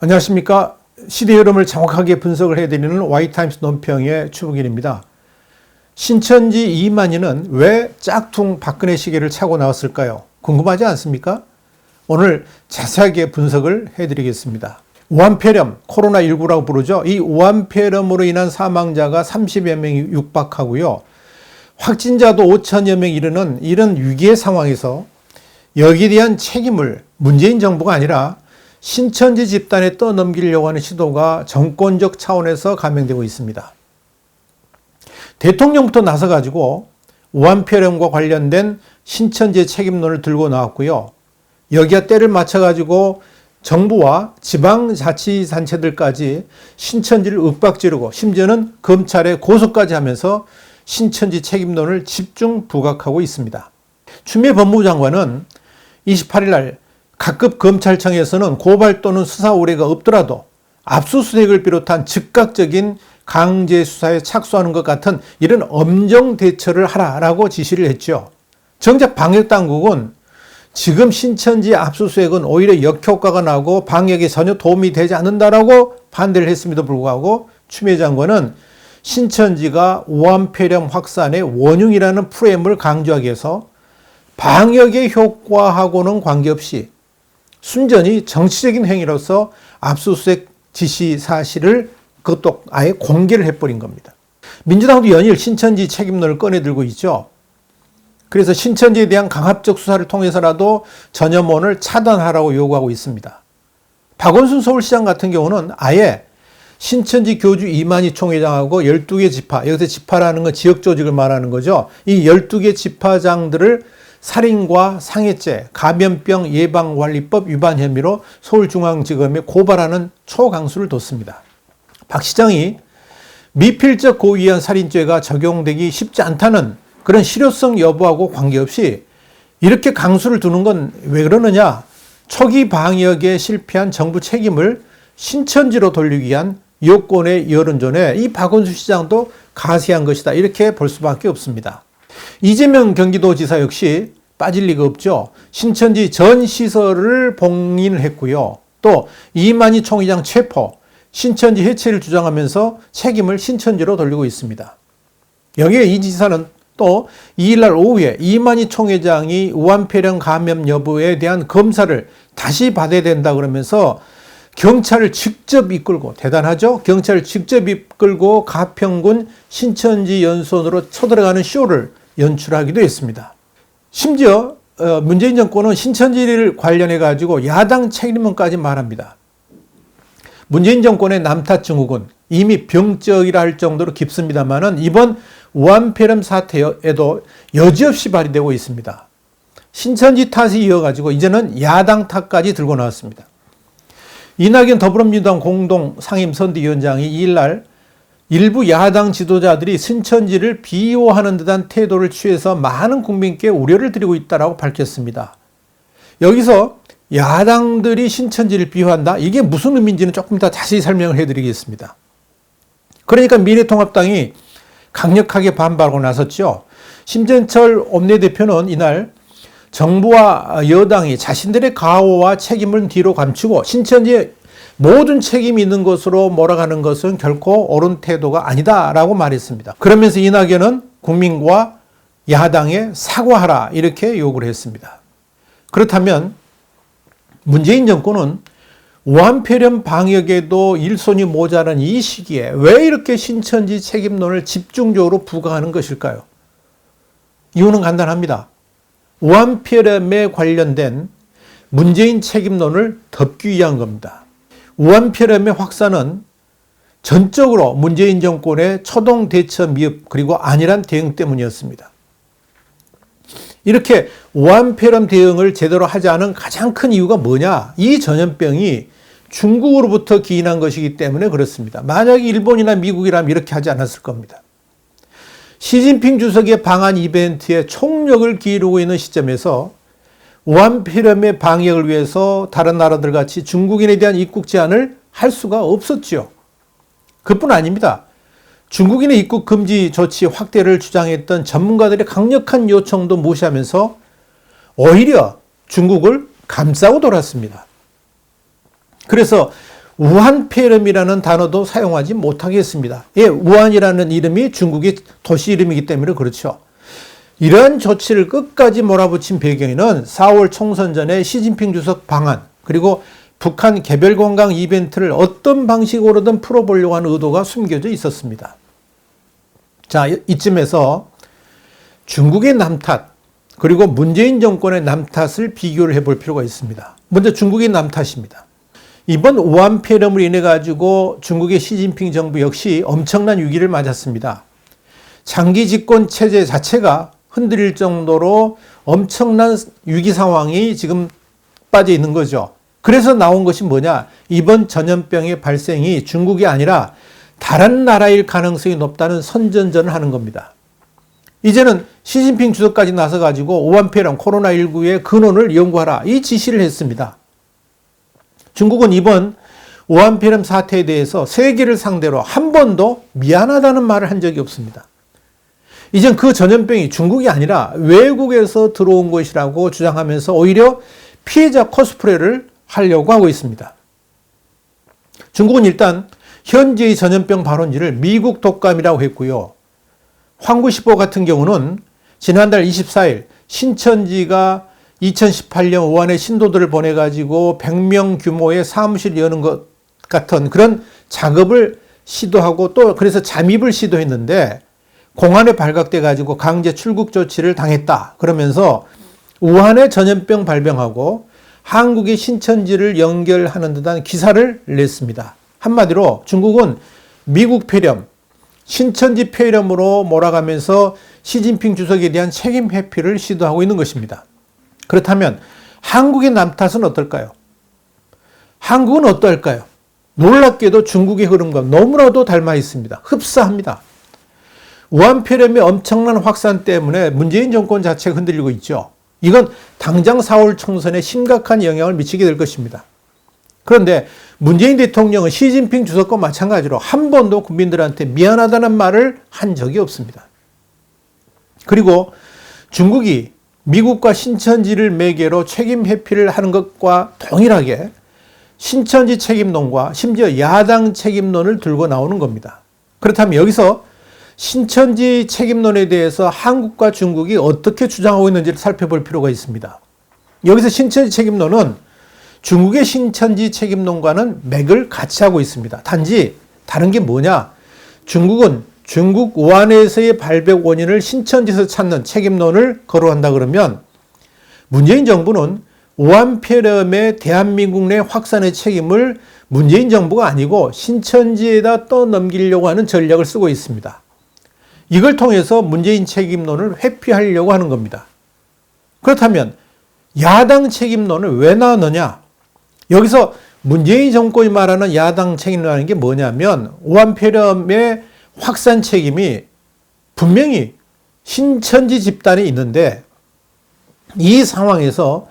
안녕하십니까. 시대 흐름을 정확하게 분석을 해드리는 Y타임스 논평의 추북일입니다. 신천지 이만희는 왜 짝퉁 박근혜 시계를 차고 나왔을까요? 궁금하지 않습니까? 오늘 자세하게 분석을 해드리겠습니다. 우한폐렴, 코로나19라고 부르죠. 이 우한폐렴으로 인한 사망자가 30여 명이 육박하고요. 확진자도 5천여 명 이르는 이런 위기의 상황에서 여기에 대한 책임을 문재인 정부가 아니라 신천지 집단에 떠넘기려고 하는 시도가 정권적 차원에서 감행되고 있습니다. 대통령부터 나서가지고 우한폐렴과 관련된 신천지의 책임론을 들고 나왔고요. 여기에 때를 맞춰가지고 정부와 지방자치단체들까지 신천지를 윽박지르고 심지어는 검찰에 고소까지 하면서 신천지 책임론을 집중 부각하고 있습니다. 추미애 법무부 장관은 28일 날 각급 검찰청에서는 고발 또는 수사 의뢰가 없더라도 압수수색을 비롯한 즉각적인 강제 수사에 착수하는 것 같은 이런 엄정 대처를 하라라고 지시를 했죠. 정작 방역당국은 지금 신천지 압수수색은 오히려 역효과가 나고 방역에 전혀 도움이 되지 않는다라고 반대를 했음에도 불구하고 추미애 장관은 신천지가 우한폐렴 확산의 원흉이라는 프레임을 강조하기 위해서 방역의 효과하고는 관계없이 순전히 정치적인 행위로서 압수수색 지시 사실을 그것도 아예 공개를 해버린 겁니다. 민주당도 연일 신천지 책임론을 꺼내들고 있죠. 그래서 신천지에 대한 강압적 수사를 통해서라도 전염원을 차단하라고 요구하고 있습니다. 박원순 서울시장 같은 경우는 아예 신천지 교주 이만희 총회장하고 12개 지파, 여기서 지파라는 건 지역조직을 말하는 거죠. 이 12개 지파장들을 살인과 상해죄, 감염병 예방관리법 위반 혐의로 서울중앙지검에 고발하는 초강수를 뒀습니다. 박 시장이 미필적 고의한 살인죄가 적용되기 쉽지 않다는 그런 실효성 여부하고 관계없이 이렇게 강수를 두는 건 왜 그러느냐? 초기 방역에 실패한 정부 책임을 신천지로 돌리기 위한 여권의 여론전에 이 박원순 시장도 가세한 것이다. 이렇게 볼 수밖에 없습니다. 이재명 경기도지사 역시 빠질 리가 없죠. 신천지 전 시설을 봉인을 했고요. 또 이만희 총회장 체포, 신천지 해체를 주장하면서 책임을 신천지로 돌리고 있습니다. 여기에 이 지사는 또 2일날 오후에 이만희 총회장이 우한폐렴 감염 여부에 대한 검사를 다시 받아야 된다 그러면서 경찰을 직접 이끌고, 대단하죠? 경찰을 직접 이끌고 가평군 신천지 연수원으로 쳐들어가는 쇼를 연출하기도 했습니다. 심지어 문재인 정권은 신천지를 관련해 가지고 야당 책임론까지 말합니다. 문재인 정권의 남탓 증후군 이미 병적이라 할 정도로 깊습니다만은 이번 우한폐렴 사태에도 여지없이 발휘되고 있습니다. 신천지 탓이 이어가지고 이제는 야당 탓까지 들고 나왔습니다. 이낙연 더불어민주당 공동 상임선대위원장이 2일날 일부 야당 지도자들이 신천지를 비호하는 듯한 태도를 취해서 많은 국민께 우려를 드리고 있다고 밝혔습니다. 여기서 야당들이 신천지를 비호한다? 이게 무슨 의미인지는 조금 더 자세히 설명을 해드리겠습니다. 그러니까 미래통합당이 강력하게 반발하고 나섰죠. 심재철 원내대표는 이날 정부와 여당이 자신들의 가오와 책임을 뒤로 감추고 신천지에 모든 책임이 있는 것으로 몰아가는 것은 결코 옳은 태도가 아니다라고 말했습니다. 그러면서 이낙연은 국민과 야당에 사과하라 이렇게 요구를 했습니다. 그렇다면 문재인 정권은 우한폐렴 방역에도 일손이 모자란 이 시기에 왜 이렇게 신천지 책임론을 집중적으로 부각하는 것일까요? 이유는 간단합니다. 우한폐렴에 관련된 문재인 책임론을 덮기 위한 겁니다. 우한폐렴의 확산은 전적으로 문재인 정권의 초동 대처 미흡 그리고 안일한 대응 때문이었습니다. 이렇게 우한폐렴 대응을 제대로 하지 않은 가장 큰 이유가 뭐냐? 이 전염병이 중국으로부터 기인한 것이기 때문에 그렇습니다. 만약에 일본이나 미국이라면 이렇게 하지 않았을 겁니다. 시진핑 주석의 방한 이벤트에 총력을 기울이고 있는 시점에서 우한폐렴의 방역을 위해서 다른 나라들 같이 중국인에 대한 입국 제한을 할 수가 없었죠. 그뿐 아닙니다. 중국인의 입국 금지 조치 확대를 주장했던 전문가들의 강력한 요청도 무시하면서 오히려 중국을 감싸고 돌았습니다. 그래서 우한폐렴이라는 단어도 사용하지 못하겠습니다. 예, 우한이라는 이름이 중국의 도시 이름이기 때문에 그렇죠. 이러한 조치를 끝까지 몰아붙인 배경에는 4월 총선 전에 시진핑 주석 방한, 그리고 북한 개별 관광 이벤트를 어떤 방식으로든 풀어보려고 하는 의도가 숨겨져 있었습니다. 자, 이쯤에서 중국의 남탓, 그리고 문재인 정권의 남탓을 비교를 해볼 필요가 있습니다. 먼저 중국의 남탓입니다. 이번 우한폐렴으로 인해 가지고 중국의 시진핑 정부 역시 엄청난 위기를 맞았습니다. 장기 집권 체제 자체가 흔들릴 정도로 엄청난 위기 상황이 지금 빠져 있는 거죠. 그래서 나온 것이 뭐냐? 이번 전염병의 발생이 중국이 아니라 다른 나라일 가능성이 높다는 선전전을 하는 겁니다. 이제는 시진핑 주석까지 나서가지고 우한폐렴 코로나19의 근원을 연구하라, 이 지시를 했습니다. 중국은 이번 우한폐렴 사태에 대해서 세계를 상대로 한 번도 미안하다는 말을 한 적이 없습니다. 이젠 그 전염병이 중국이 아니라 외국에서 들어온 것이라고 주장하면서 오히려 피해자 코스프레를 하려고 하고 있습니다. 중국은 일단 현재의 전염병 발원지를 미국 독감이라고 했고요. 황구시보 같은 경우는 지난달 24일 신천지가 2018년 우한에 신도들을 보내가지고 100명 규모의 사무실 여는 것 같은 그런 작업을 시도하고 또 그래서 잠입을 시도했는데 공안에 발각돼 가지고 강제 출국 조치를 당했다. 그러면서 우한에 전염병 발병하고 한국의 신천지를 연결하는 듯한 기사를 냈습니다. 한마디로 중국은 미국 폐렴, 신천지 폐렴으로 몰아가면서 시진핑 주석에 대한 책임 회피를 시도하고 있는 것입니다. 그렇다면 한국의 남탓은 어떨까요? 한국은 어떨까요? 놀랍게도 중국의 흐름과 너무나도 닮아 있습니다. 흡사합니다. 우한폐렴의 엄청난 확산 때문에 문재인 정권 자체가 흔들리고 있죠. 이건 당장 4월 총선에 심각한 영향을 미치게 될 것입니다. 그런데 문재인 대통령은 시진핑 주석과 마찬가지로 한 번도 국민들한테 미안하다는 말을 한 적이 없습니다. 그리고 중국이 미국과 신천지를 매개로 책임 회피를 하는 것과 동일하게 신천지 책임론과 심지어 야당 책임론을 들고 나오는 겁니다. 그렇다면 여기서 신천지 책임론에 대해서 한국과 중국이 어떻게 주장하고 있는지를 살펴볼 필요가 있습니다. 여기서 신천지 책임론은 중국의 신천지 책임론과는 맥을 같이 하고 있습니다. 단지 다른 게 뭐냐? 중국은 중국 우한에서의 발병 원인을 신천지에서 찾는 책임론을 거론한다 그러면 문재인 정부는 우한폐렴의 대한민국 내 확산의 책임을 문재인 정부가 아니고 신천지에다 떠넘기려고 하는 전략을 쓰고 있습니다. 이걸 통해서 문재인 책임론을 회피하려고 하는 겁니다. 그렇다면 야당 책임론을 왜 나왔느냐? 여기서 문재인 정권이 말하는 야당 책임론이라는 게 뭐냐면 우한폐렴의 확산 책임이 분명히 신천지 집단에 있는데 이 상황에서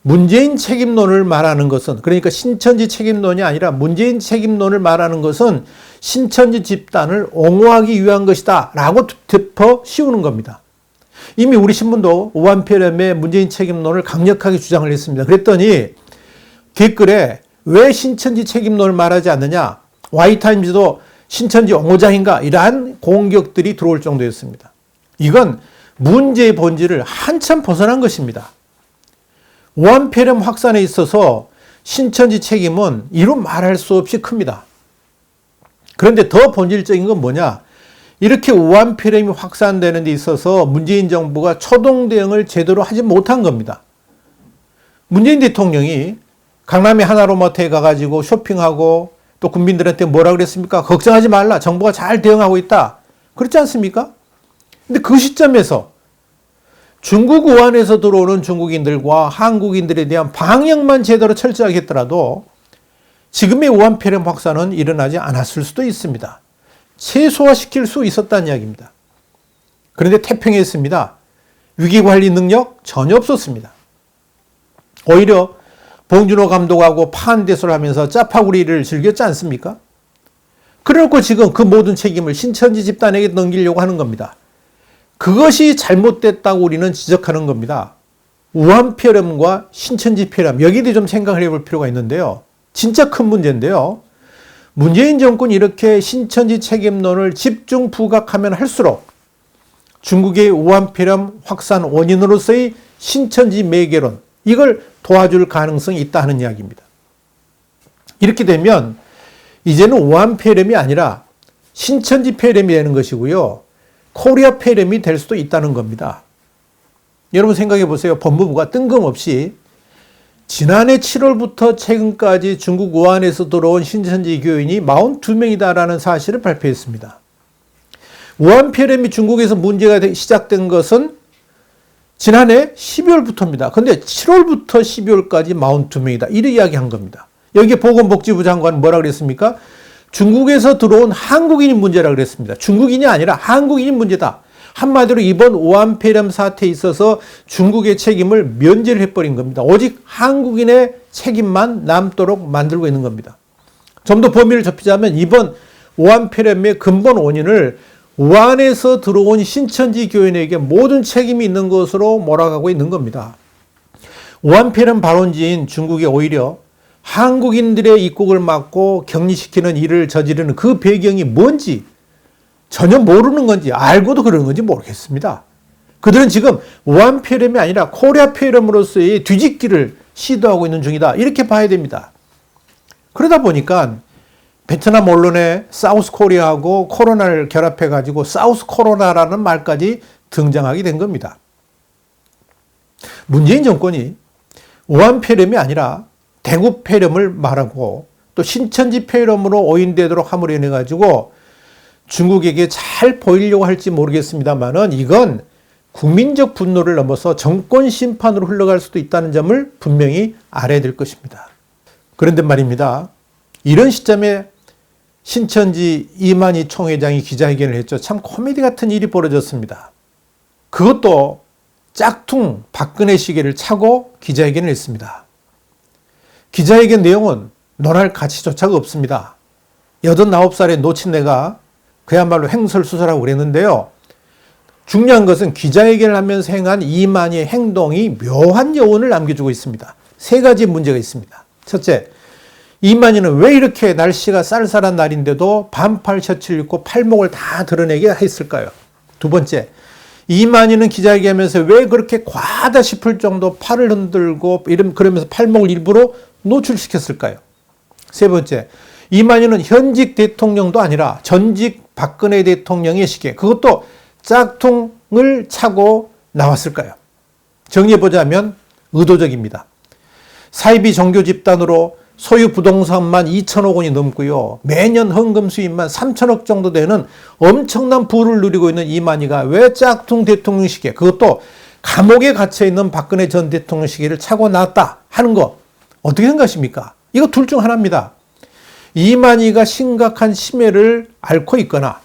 문재인 책임론을 말하는 것은 그러니까 신천지 책임론이 아니라 문재인 책임론을 말하는 것은 신천지 집단을 옹호하기 위한 것이다 라고 덮어 씌우는 겁니다. 이미 우리 신문도 우한폐렴의 문재인 책임론을 강력하게 주장을 했습니다. 그랬더니 댓글에 왜 신천지 책임론을 말하지 않느냐, Y타임즈도 신천지 옹호자인가, 이러한 공격들이 들어올 정도였습니다. 이건 문제의 본질을 한참 벗어난 것입니다. 우한폐렴 확산에 있어서 신천지 책임은 이루 말할 수 없이 큽니다. 그런데 더 본질적인 건 뭐냐? 이렇게 우한폐렴이 확산되는 데 있어서 문재인 정부가 초동 대응을 제대로 하지 못한 겁니다. 문재인 대통령이 강남의 하나로마트에 가가지고 쇼핑하고 또 국민들한테 뭐라 그랬습니까? 걱정하지 말라. 정부가 잘 대응하고 있다. 그렇지 않습니까? 근데 그 시점에서 중국 우한에서 들어오는 중국인들과 한국인들에 대한 방역만 제대로 철저하게 했더라도 지금의 우한폐렴 확산은 일어나지 않았을 수도 있습니다. 최소화시킬 수 있었다는 이야기입니다. 그런데 태평했습니다. 위기관리 능력 전혀 없었습니다. 오히려 봉준호 감독하고 파한대소를 하면서 짜파구리를 즐겼지 않습니까? 그래놓고 지금 그 모든 책임을 신천지 집단에게 넘기려고 하는 겁니다. 그것이 잘못됐다고 우리는 지적하는 겁니다. 우한폐렴과 신천지 폐렴, 여기에 좀 생각을 해볼 필요가 있는데요. 진짜 큰 문제인데요. 문재인 정권이 이렇게 신천지 책임론을 집중 부각하면 할수록 중국의 우한폐렴 확산 원인으로서의 신천지 매개론, 이걸 도와줄 가능성이 있다 하는 이야기입니다. 이렇게 되면 이제는 우한폐렴이 아니라 신천지 폐렴이 되는 것이고요. 코리아 폐렴이 될 수도 있다는 겁니다. 여러분 생각해 보세요. 법무부가 뜬금없이 지난해 7월부터 최근까지 중국 우한에서 들어온 신천지 교인이 42명이다라는 사실을 발표했습니다. 우한폐렴이 중국에서 문제가 시작된 것은 지난해 12월부터입니다. 그런데 7월부터 12월까지 42명이다. 이렇게 이야기한 겁니다. 여기에 보건복지부 장관은 뭐라 그랬습니까? 중국에서 들어온 한국인이 문제라 그랬습니다. 중국인이 아니라 한국인이 문제다. 한마디로 이번 우한폐렴 사태에 있어서 중국의 책임을 면제를 해버린 겁니다. 오직 한국인의 책임만 남도록 만들고 있는 겁니다. 좀 더 범위를 좁히자면 이번 우한폐렴의 근본 원인을 우한에서 들어온 신천지 교인에게 모든 책임이 있는 것으로 몰아가고 있는 겁니다. 우한폐렴 발원지인 중국이 오히려 한국인들의 입국을 막고 격리시키는 일을 저지르는 그 배경이 뭔지 전혀 모르는 건지 알고도 그러는 건지 모르겠습니다. 그들은 지금 우한폐렴이 아니라 코리아 폐렴으로서의 뒤집기를 시도하고 있는 중이다. 이렇게 봐야 됩니다. 그러다 보니까 베트남 언론에 사우스 코리아하고 코로나를 결합해가지고 사우스 코로나라는 말까지 등장하게 된 겁니다. 문재인 정권이 우한폐렴이 아니라 대구 폐렴을 말하고 또 신천지 폐렴으로 오인되도록 함으로 인해 가지고 중국에게 잘 보이려고 할지 모르겠습니다만은 이건 국민적 분노를 넘어서 정권 심판으로 흘러갈 수도 있다는 점을 분명히 알아야 될 것입니다. 그런데 말입니다. 이런 시점에 신천지 이만희 총회장이 기자회견을 했죠. 참 코미디 같은 일이 벌어졌습니다. 그것도 짝퉁 박근혜 시계를 차고 기자회견을 했습니다. 기자회견 내용은 논할 가치조차가 없습니다. 89살의 노친네가 그야말로 횡설수설하고 그랬는데요. 중요한 것은 기자회견을 하면서 행한 이만희의 행동이 묘한 여운을 남겨주고 있습니다. 세 가지 문제가 있습니다. 첫째, 이만희는 왜 이렇게 날씨가 쌀쌀한 날인데도 반팔 셔츠를 입고 팔목을 다 드러내게 했을까요? 두 번째, 이만희는 기자회견하면서 왜 그렇게 과하다 싶을 정도 팔을 흔들고 그러면서 팔목을 일부러 노출시켰을까요? 세 번째, 이만희는 현직 대통령도 아니라 전직 박근혜 대통령의 시계, 그것도 짝퉁을 차고 나왔을까요? 정리해보자면 의도적입니다. 사이비 종교 집단으로 소유 부동산만 2천억 원이 넘고요. 매년 헌금 수입만 3천억 정도 되는 엄청난 부를 누리고 있는 이만희가 왜 짝퉁 대통령 시계, 그것도 감옥에 갇혀있는 박근혜 전 대통령 시계를 차고 나왔다 하는 거 어떻게 생각하십니까? 이거 둘 중 하나입니다. 이만희가 심각한 심해를 앓고 있거나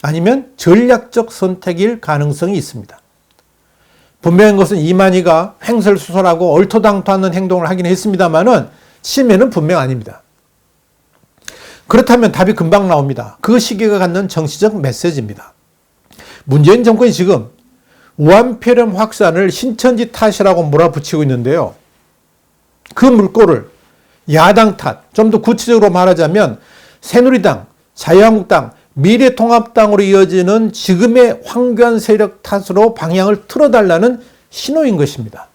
아니면 전략적 선택일 가능성이 있습니다. 분명한 것은 이만희가 횡설수설하고 얼토당토하는 행동을 하긴 했습니다만은 심해는 분명 아닙니다. 그렇다면 답이 금방 나옵니다. 그 시기가 갖는 정치적 메시지입니다. 문재인 정권이 지금 우한폐렴 확산을 신천지 탓이라고 몰아붙이고 있는데요. 그 물꼬를 야당 탓, 좀 더 구체적으로 말하자면 새누리당, 자유한국당, 미래통합당으로 이어지는 지금의 황교안 세력 탓으로 방향을 틀어달라는 신호인 것입니다.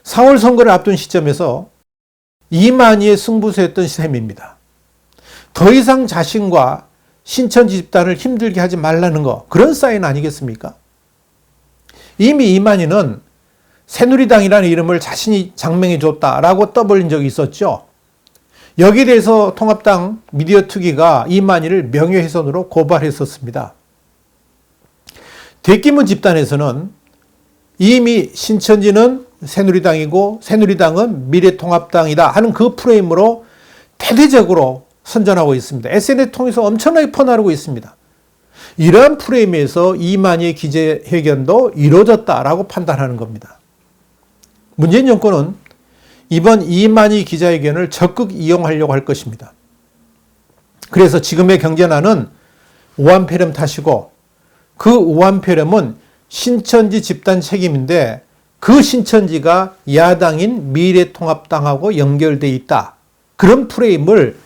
4월 선거를 앞둔 시점에서 이만희의 승부수였던 셈입니다. 더 이상 자신과 신천지 집단을 힘들게 하지 말라는 거, 그런 사인 아니겠습니까? 이미 이만희는 새누리당이라는 이름을 자신이 장명해 줬다라고 떠벌린 적이 있었죠. 여기에 대해서 통합당 미디어 투기가 이만희를 명예훼손으로 고발했었습니다. 대규모 집단에서는 이미 신천지는 새누리당이고 새누리당은 미래통합당이다 하는 그 프레임으로 대대적으로 선전하고 있습니다. SNS 통해서 엄청나게 퍼나르고 있습니다. 이러한 프레임에서 이만희의 기자회견도 이루어졌다라고 판단하는 겁니다. 문재인 정권은 이번 이만희 기자회견을 적극 이용하려고 할 것입니다. 그래서 지금의 경제난은 우한폐렴 탓이고 그 우한폐렴은 신천지 집단 책임인데 그 신천지가 야당인 미래통합당하고 연결돼 있다. 그런 프레임을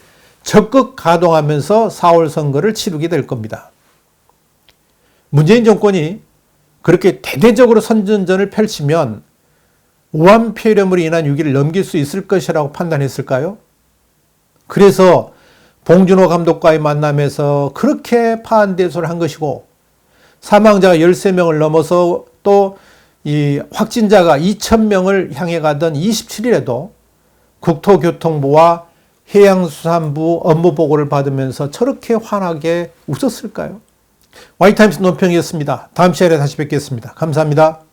적극 가동하면서 4월 선거를 치르게 될 겁니다. 문재인 정권이 그렇게 대대적으로 선전전을 펼치면 우한폐렴으로 인한 위기를 넘길 수 있을 것이라고 판단했을까요? 그래서 봉준호 감독과의 만남에서 그렇게 파한대소를 한 것이고, 사망자가 13명을 넘어서 또 이 확진자가 2,000명을 향해 가던 27일에도 국토교통부와 해양수산부 업무 보고를 받으면서 저렇게 환하게 웃었을까요? 와이타임스 논평이었습니다. 다음 시간에 다시 뵙겠습니다. 감사합니다.